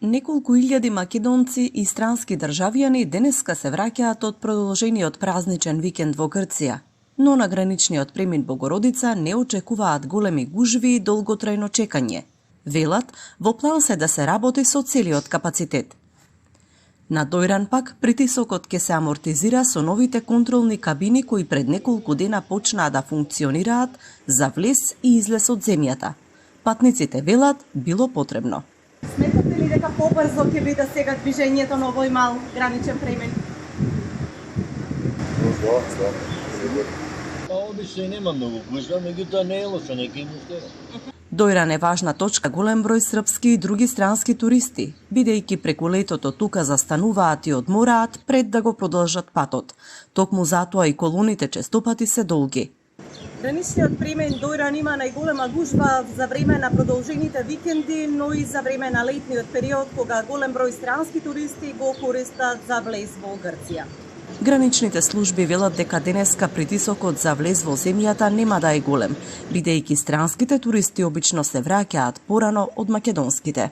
Неколку илјади македонци и странски државјани денеска се враќаат од продолжениот празничен викенд во Грција, но на граничниот премин Богородица не очекуваат големи гужви и долготрајно чекање. Велат, во план се да се работи со целиот капацитет. На Дојран пак притисокот ќе се амортизира со новите контролни кабини кои пред неколку дена почнаа да функционираат за влез и излез од земјата. Патниците велат било потребно. Сметате ли дека побрзо ќе биде сега движењето на овој мал граничен премин? Обично нема многу гужва, меѓутоа не е лошо, нека им устера. Дојран е важна точка голем број српски и други странски туристи, бидејќи преку летото тука застануваат и одмораат пред да го продолжат патот. Токму затоа и колоните честопати се долги. Граничниот премин Дојран има најголема гужва за време на продолжените викенди, но и за време на летниот период кога голем број странски туристи го користат за влез во Грција. Граничните служби велат дека денеска притисокот за влез во земјата нема да е голем, бидејќи странските туристи обично се враќаат порано од македонските.